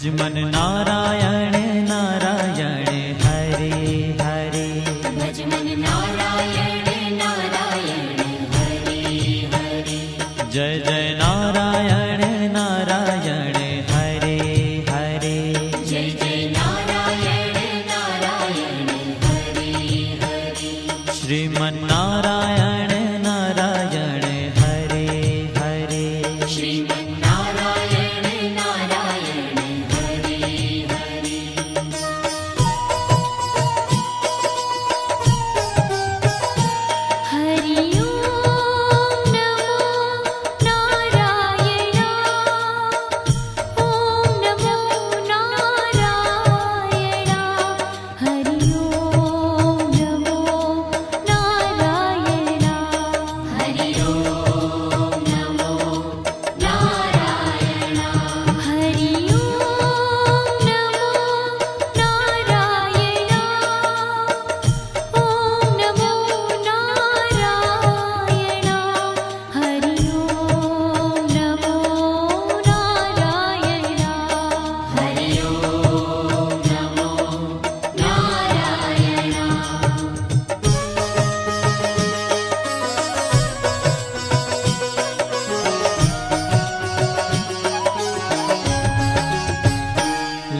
भजमन नारायण नारायण हरे हरे। भजमन नारायण नारायण हरे हरे। जय जय नारायण नारायण हरे हरे। जय जय नारायण नारायण हरे हरे। श्रीमन नारायण नारायण हरे हरे। श्रीमन नारायण नारायण हरे हरे। हरि ओम नमो नारायण। ओम नमो नारायण। हरि ओम नमो नारायण। हरि ओम नमो नारायण। हरि ओम नमो नारायण। ओम नमो नारायण। हरि ओम नमो नारायण। हरि ओम नमो नारायण।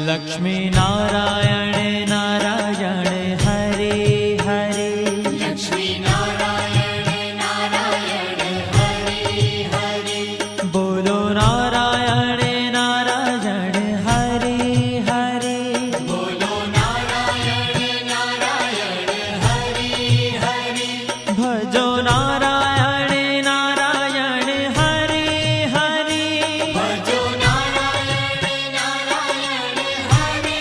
लक्ष्मी नारायण नारायण हरे हरे। लक्ष्मी नारायण नारायण हरे हरे। बोलो नारायण नारायण हरे हरे। बोलो नारायण नारायण हरे हरे। भजो नारायण नारायण हरे हरे। भजो नारायण नारायण हरे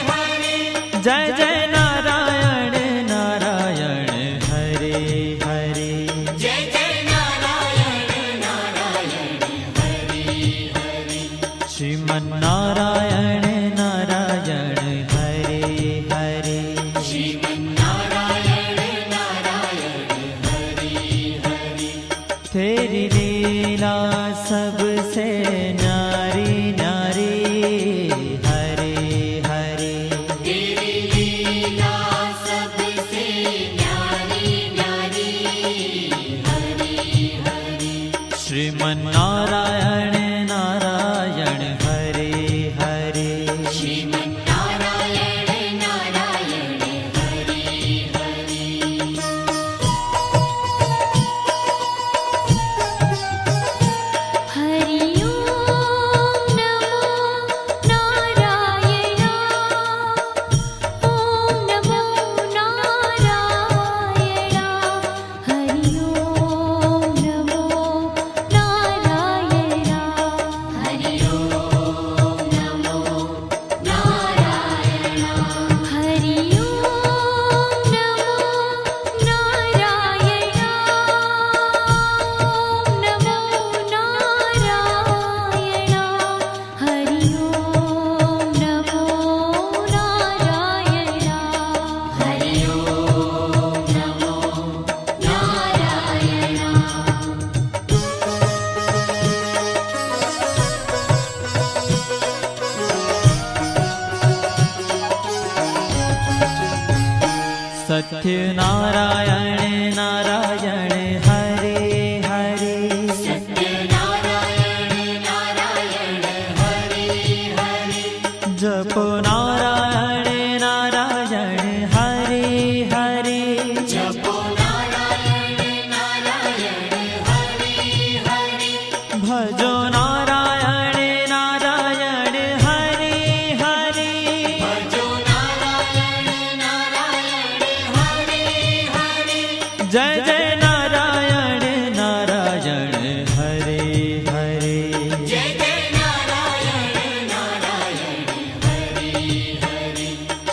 हरे। जय जय नारायण नारायण हरे हरे। जय जय नारायण नारायण हरे हरे। श्रीमन नारायण नारायण हरे हरे। श्रीमन नारायण नारायण हरे हरे। तेरी लीला सबसे न्यारी न्यारी हरे हरे। तेरी लीला सबसे न्यारी न्यारी हरे हरे। श्रीमन नारायण नारायण हरे हरे। श्रीमन नारायण नारायण हरे हरे। हरि ओम नमो नारायण। ओम नमो नारायण। हरि ओम नमो नारायण। हरि ओम नमो नारायण। हरि ओम नमो नारायण। ओम नमो नारायण। हरि ओम नमो नारायण। हरि ओम नमो सत्य नारायण नारायण हरे हरे। सत्य नारायण नारायण हरे हरे। जपो नारायण नारायण हरे हरे। जपो नारायण नारायण हरे हरे। भजो नारायण नारायण हरे हरे। भजो नारायण नारायण हरे हरे। जय जय नारायण नारायण हरे हरे। जय जय नारायण नारायण हरे हरे।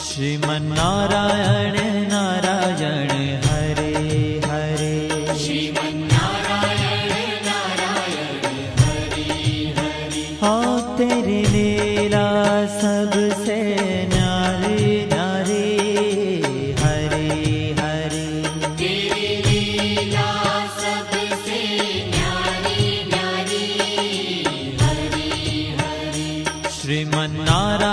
श्रीमन नारायण नारायण हरे हरे। श्रीमन नारायण नारायण हरे हरे। हाँ तेरी लीला सबसे न्यारी न्यारी हरे हरे। तेरी लीला सबसे न्यारी न्यारी हरे हरे। श्रीमन नारायण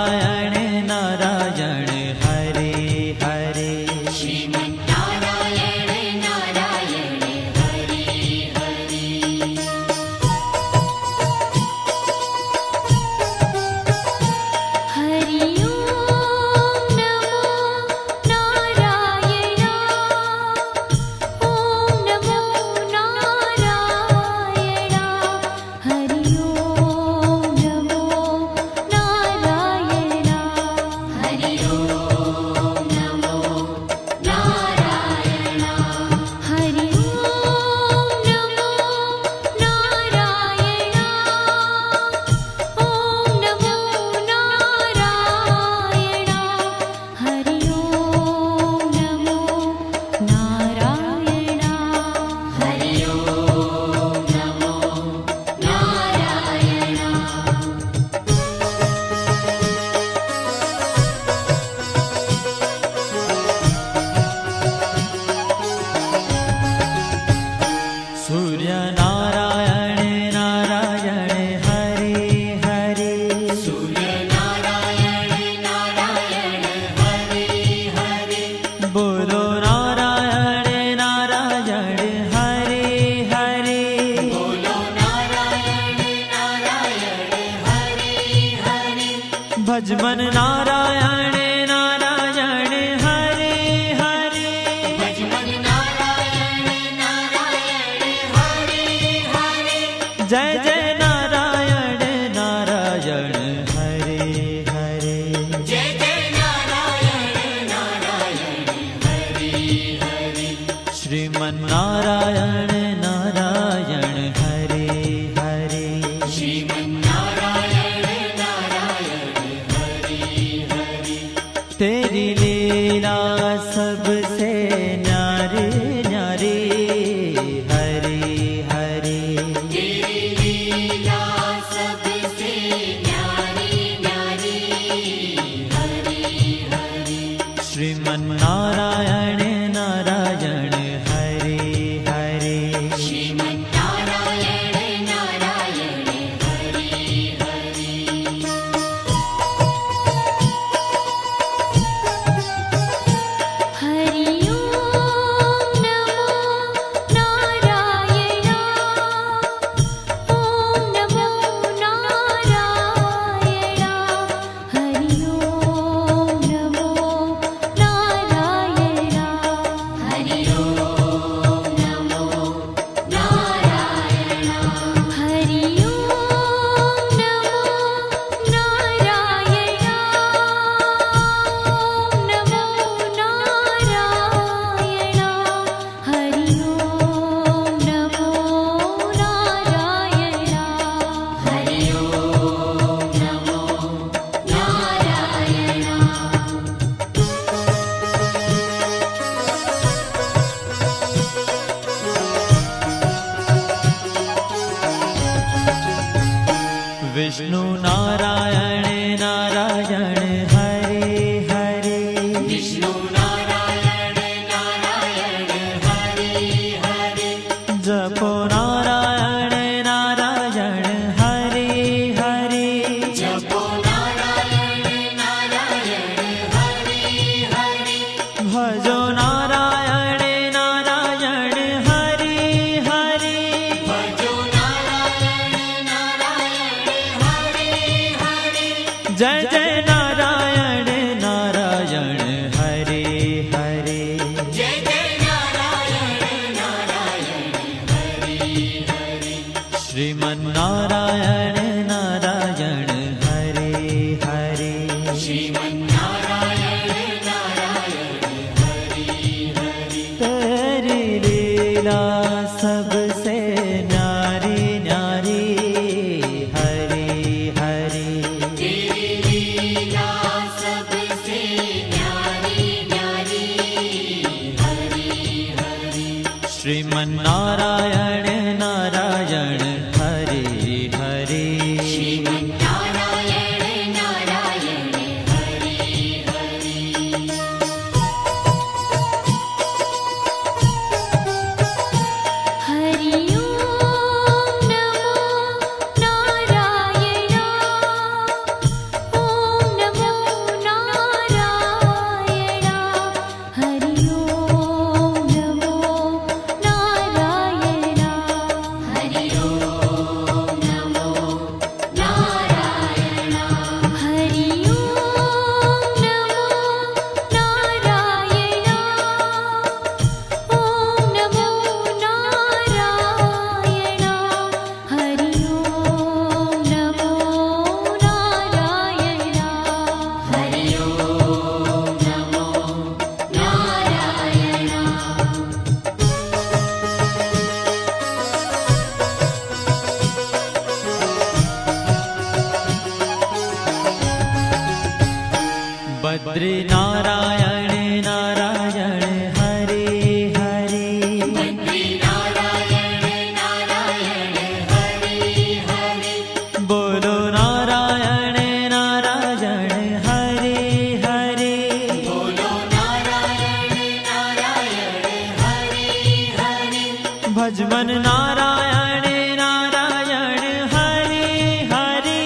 भजमन नारायण नारायण हरे हरे भजमन नारायण नारायण हरे हरे जय जय नारायण नारायण हरे हरे जय जय नारायण नारायण हरे हरे श्रीमन नारायण नारायण हरे हरे श्रीमन्नारायण नारायण हरे हरे तेरी लीला सबसे न्यारी न्यारी हरे हरे तेरी लीला सबसे न्यारी न्यारी हरे हरे श्रीमन नारायण नारायण हरे हरे श्रीमन्नारायण नारायण हरे हरे हरि ओम नमो नारायण ओम नमो नारायण हरि ओम नमो नारायण हरि ओम नमो नारायण हरि ओम नमो नारायण ओम नमो नारायण हरि ओम नमो नारायण हरि ओम नमो नारायण विष्णु नारायण नारायण हरे हरे विष्णु नारायण नारायण हरे हरे जपो नारायण नारायण हरे हरे जपो नारायण नारायण हरे हरे भजो नारायण नारायण हरे हरे भजो नारायण नारायण हरे हरे जय जय नारायण नारायण हरे हरे जय जय नारायण नारायण हरे हरे श्रीमन नारायण नारायण हरे हरे श्रीमन्नारायण नारायण हरे हरे तेरी लीला सबसे न्यारी न्यारी हरे हरे तेरी लीला सबसे न्यारी न्यारी हरे हरे श्रीमन नारायण नारायण हरे हरे श्रीमन्नारायण नारायण हरे हरे हरि ओम नमो नारायण ओम नमो नारायण हरि ओम नमो नारायण हरि ओम नमो नारायण हरि ओम नमो नारायण ओम नमो नारायण हरि ओम नमो नारायण हरि ओम नमो नारायण बद्री नारायण नारायण हरे हरे बद्री नारायण नारायण हरे हरे बोलो नारायण नारायण हरे हरे बोलो नारायण नारायण हरे हरे भजमन नारायण नारायण हरे हरे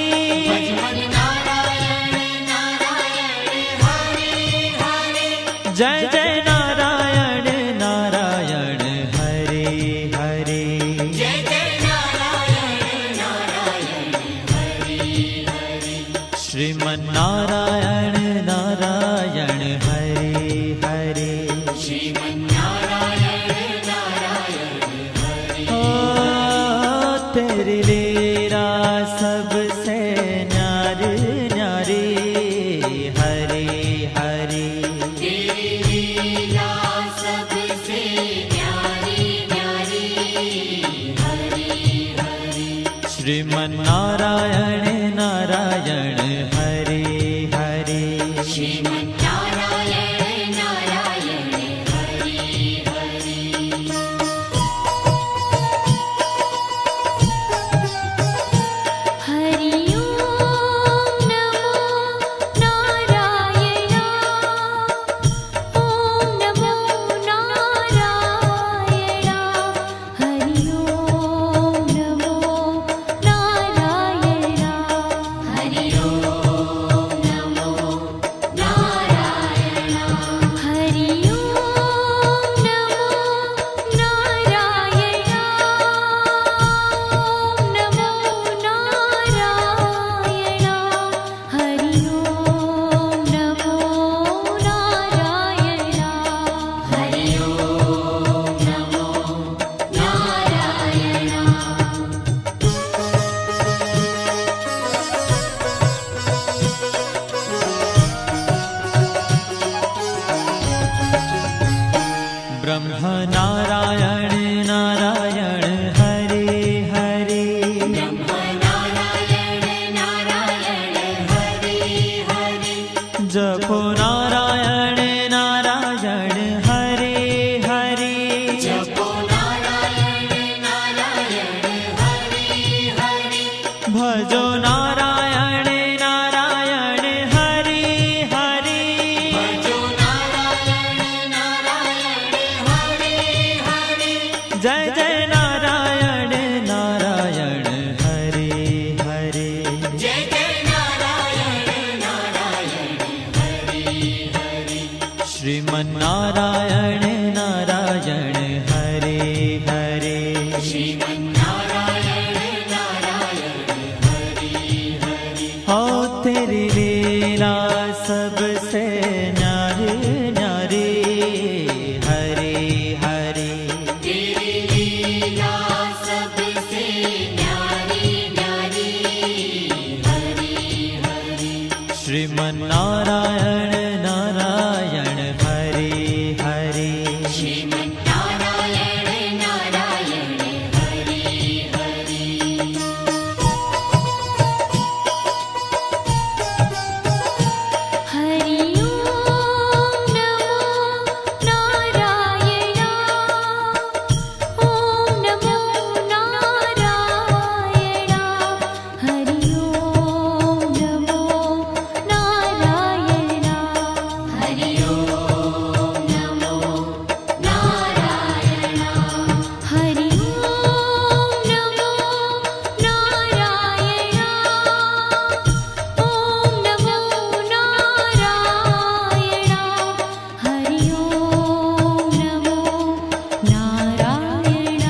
भजमन नारायण नारायण हरे श्रीमन्नारायण नारायण हरे हरे। श्रीमन्नारायण नारायण हरे। ओ तेरी लीला सबसे न्यारी न्यारी हरे हरे। तेरी लीला सबसे न्यारी न्यारी हरे हरे। श्रीमन्नारायण नारायण हरे हरे। श्रीमन्नारायण नारायण हरे हरे। हरि ओम नमो नारायण। ओम नमो नारायण। हरि ओम नमो नारायण। हरि ओम नमो नारायण। हरि ओम नमो नारायण। ओम नमो नारायण। हरि ओम नमो नारायण। हरि ओम नमो नारायण। ब्रह्म नारायण नारायण हरे हरे। ब्रह्म नारायण नारायण हरे हरे। जपो नारायण नारायण हरे हरे। जपो नारायण नारायण हरे हरे। भजो नारायण नारायण हरे हरे। भजो नारायण नारायण हरे हरे। जय जय नारायण नारायण हरे हरे। जय जय नारायण नारायण हरे हरे। श्रीमन्नारायण नारायण हरे हरे। श्रीमन्नारायण नारायण हरे हरे। हो तेरी लीला सबसे न्यारी न्यारी हरे हरे। तेरी लीला सबसे न्यारी न्यारी हरे हरे। श्रीमन्नारायण नारायण हरे हरे। श्रीमन्नारायण नारायण हरे हरे। हरि ओम नमो नारायण। ओम नमो नारायण। हरि ओम नमो नारायण। हरि ओम नमो नारायण। हरि ओम नमो नारायण। ओम नमो नारायण। हरि ओम नमो नारायण।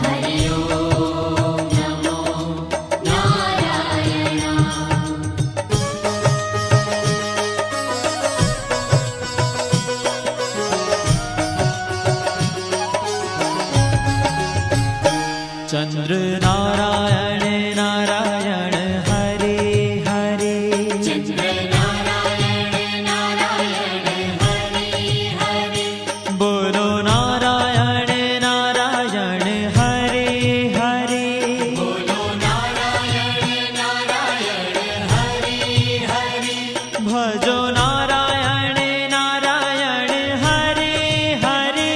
हरि ओम नमो नारायण। चंद्र नारायण नारायण हरे हरे। चंद्र नारायण नारायण हरे हरे। बोलो नारायण नारायण हरे हरे। बोलो नारायण नारायण हरे हरे। भजो नारायण नारायण हरे हरे।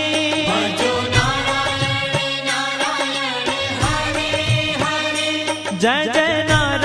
भजो नारायण नारायण हरे हरे। जय जय नारायण